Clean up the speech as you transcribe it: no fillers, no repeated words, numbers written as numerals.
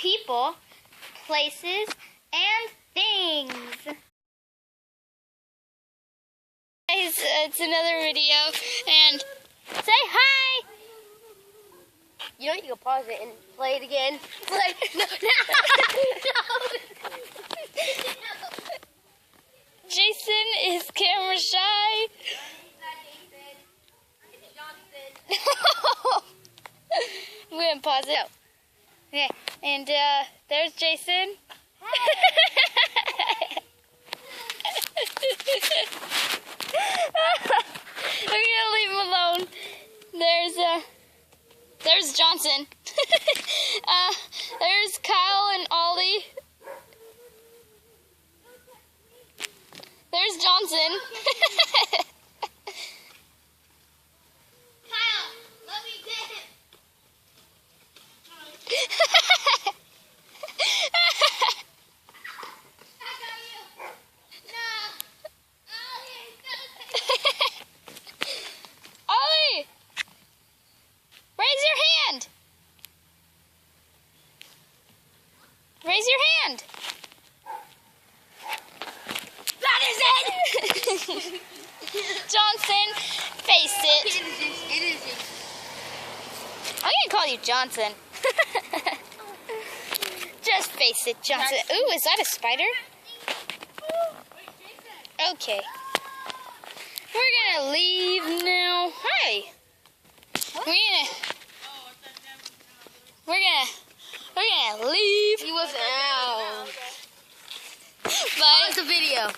people, places, and things. Guys, it's another video, and say hi! You know, you can pause it and play it again. Like, no. Jason is camera shy. I'm going to pause it. Okay, and there's Jason. I'm going to leave him alone. There's Johnson. There's Kyle and Ollie. There's Johnson. Kyle, let me get him. I got you. No. Ollie, raise your hand. Raise your hand. That is it. Johnson, face it. It is. I'm going to call you Johnson. Just face it, Johnson. Ooh, is that a spider? Okay. We're going to leave now. Hi. We're gonna leave. He wasn't out. Bye. It's a video.